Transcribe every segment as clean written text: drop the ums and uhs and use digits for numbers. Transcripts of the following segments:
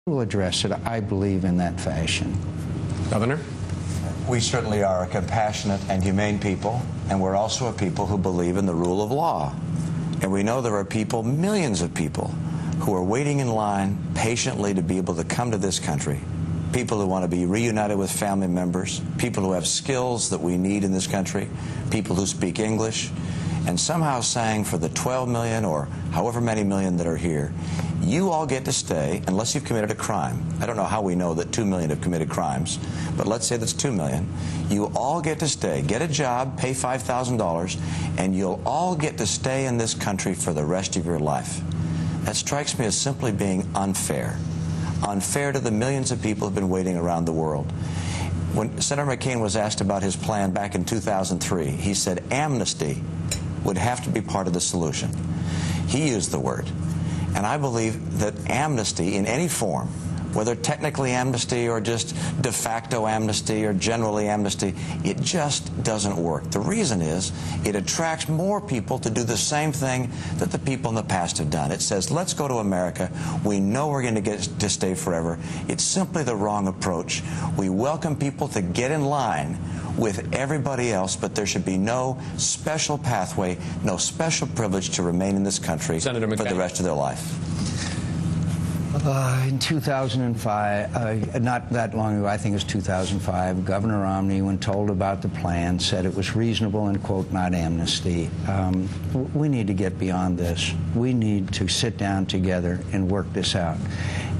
We'll address it, I believe, in that fashion. Governor? We certainly are a compassionate and humane people, and we're also a people who believe in the rule of law. And we know there are people, millions of people, who are waiting in line patiently to be able to come to this country. People who want to be reunited with family members, people who have skills that we need in this country, people who speak English, and somehow saying for the 12 million or however many million that are here, you all get to stay unless you've committed a crime. I don't know how we know that 2 million have committed crimes, but let's say that's 2 million. You all get to stay, get a job, pay $5,000, and you'll all get to stay in this country for the rest of your life. That strikes me as simply being unfair. Unfair to the millions of people who've been waiting around the world. When Senator McCain was asked about his plan back in 2003, he said amnesty would have to be part of the solution. He used the word. And I believe that amnesty in any form, whether technically amnesty or just de facto amnesty or generally amnesty, it just doesn't work. The reason is it attracts more people to do the same thing that the people in the past have done. It says, let's go to America. We know we're going to get to stay forever. It's simply the wrong approach. We welcome people to get in line with everybody else, but there should be no special pathway, no special privilege to remain in this country for the rest of their life. In 2005, not that long ago, I think it was 2005, Governor Romney, when told about the plan, said it was reasonable and, quote, not amnesty. We need to get beyond this. We need to sit down together and work this out.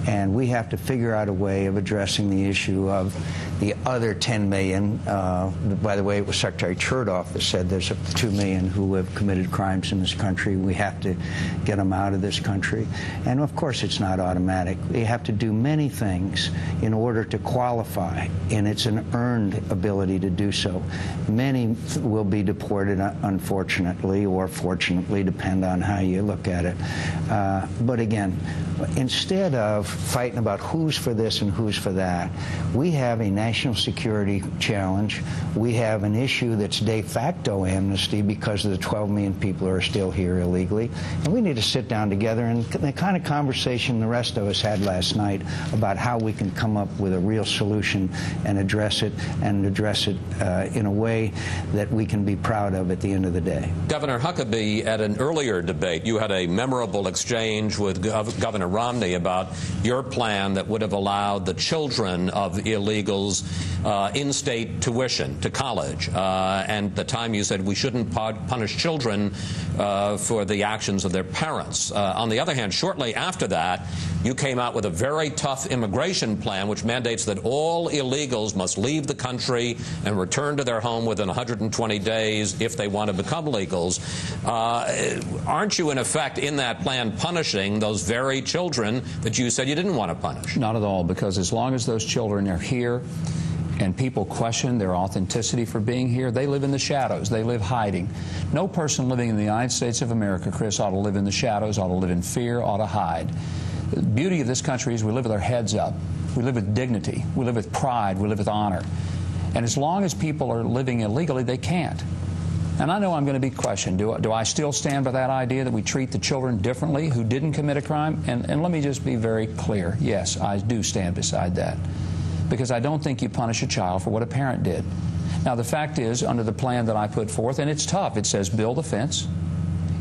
And we have to figure out a way of addressing the issue of the other 10 million. By the way, it was Secretary Chertoff that said there's 2 million who have committed crimes in this country. We have to get them out of this country. And of course, it's not automatic. We have to do many things in order to qualify, and it's an earned ability to do so. Many will be deported, unfortunately, or fortunately, depend on how you look at it. But again, instead of fighting about who's for this and who's for that, we have a national security challenge. We have an issue that's de facto amnesty because of the 12 million people who are still here illegally. And we need to sit down together, and the kind of conversation the rest of us had last night about how we can come up with a real solution and address it in a way that we can be proud of at the end of the day. Governor Huckabee, at an earlier debate, you had a memorable exchange with Governor Romney about your plan that would have allowed the children of illegals in-state tuition to college. And at the time you said we shouldn't punish children for the actions of their parents. On the other hand, shortly after that, you came out with a very tough immigration plan which mandates that all illegals must leave the country and return to their home within 120 days if they want to become legals. Aren't you, in effect, in that plan punishing those very children that you said you didn't want to punish? Not at all, because as long as those children are here and people question their authenticity for being here, they live in the shadows. They live hiding. No person living in the United States of America, Chris, ought to live in the shadows, ought to live in fear, ought to hide. The beauty of this country is we live with our heads up. We live with dignity. We live with pride. We live with honor. And as long as people are living illegally, they can't. And I know I'm going to be questioned. Do I still stand by that idea that we treat the children differently who didn't commit a crime? And let me just be very clear. Yes, I do stand beside that, because I don't think you punish a child for what a parent did. Now, the fact is, under the plan that I put forth, and it's tough, it says build a fence.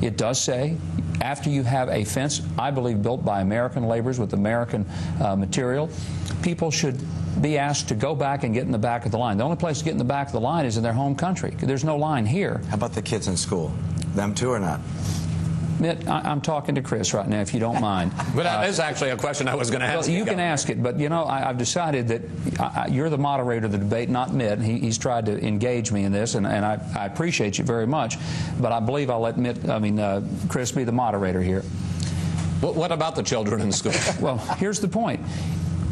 It does say after you have a fence, I believe built by American laborers with American material, people should be asked to go back and get in the back of the line. The only place to get in the back of the line is in their home country. There's no line here. How about the kids in school? Them too or not? Mitt, I'm talking to Chris right now, if you don't mind. But that is actually a question I was going to ask. Well, you can ask it, but, you know, I've decided that you're the moderator of the debate, not Mitt. He's tried to engage me in this, and I appreciate you very much, but I believe I'll let Chris be the moderator here. What about the children in school? Well, here's the point.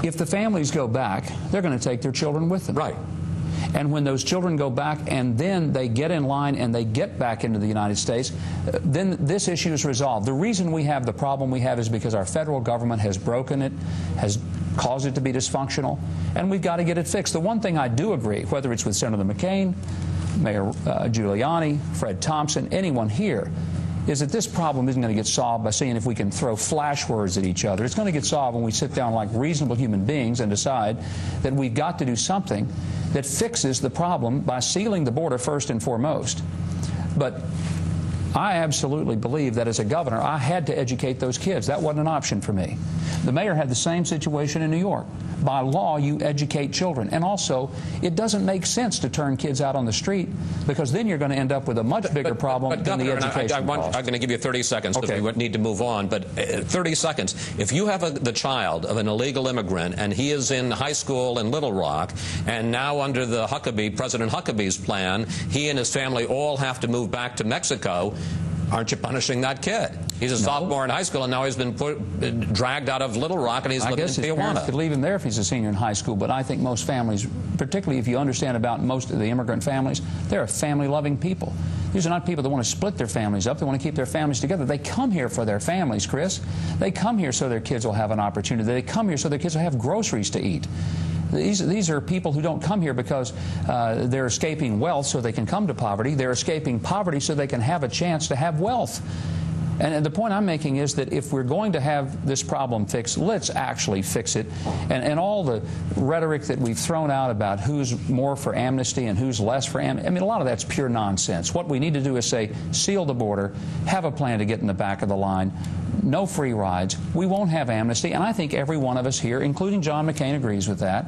If the families go back, they're going to take their children with them. Right. And when those children go back and then they get in line and they get back into the United States, then this issue is resolved. The reason we have the problem we have is because our federal government has broken it, has caused it to be dysfunctional, and we've got to get it fixed. The one thing I do agree, whether it's with Senator McCain, Mayor Giuliani, Fred Thompson, anyone here, is that this problem isn't going to get solved by seeing if we can throw flash words at each other. It's going to get solved when we sit down like reasonable human beings and decide that we've got to do something that fixes the problem by sealing the border first and foremost. But I absolutely believe that as a governor, I had to educate those kids. That wasn't an option for me. The mayor had the same situation in New York. By law, you educate children. And also, it doesn't make sense to turn kids out on the street, because then you're going to end up with a much bigger problem than Governor, the education cost. I'm going to give you 30 seconds because Okay. we need to move on. But 30 seconds. If you have the child of an illegal immigrant and he is in high school in Little Rock, and now under the President Huckabee's plan, he and his family all have to move back to Mexico, aren't you punishing that kid? He's a sophomore in high school, and now he's been dragged out of Little Rock, and he's living in I guess his parents Tijuana. could leave him there if he's a senior in high school, but I think most families, particularly if you understand about most of the immigrant families, they're family-loving people. These are not people that want to split their families up. They want to keep their families together. They come here for their families, Chris. They come here so their kids will have an opportunity. They come here so their kids will have groceries to eat. These are people who don't come here because they're escaping wealth so they can come to poverty. They're escaping poverty so they can have a chance to have wealth. And the point I'm making is that if we're going to have this problem fixed, let's actually fix it. And all the rhetoric that we've thrown out about who's more for amnesty and who's less for amnesty, I mean, a lot of that's pure nonsense. What we need to do is say, seal the border, have a plan to get in the back of the line, no free rides. We won't have amnesty, and I think every one of us here, including John McCain, agrees with that.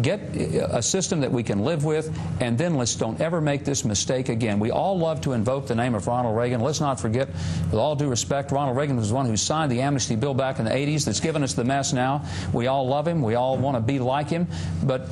Get a system that we can live with, and then let's don't ever make this mistake again. We all love to invoke the name of Ronald Reagan. Let's not forget, with all due respect, Ronald Reagan was the one who signed the amnesty bill back in the 80s that's given us the mess now. We all love him. We all want to be like him. But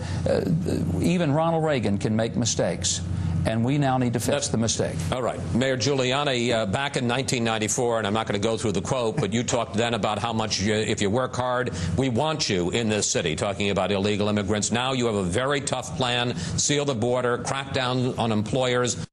even Ronald Reagan can make mistakes. And we now need to fix the mistake. All right. Mayor Giuliani, back in 1994, and I'm not going to go through the quote, but you talked then about how much, if you work hard, we want you in this city, talking about illegal immigrants. Now you have a very tough plan, seal the border, crack down on employers.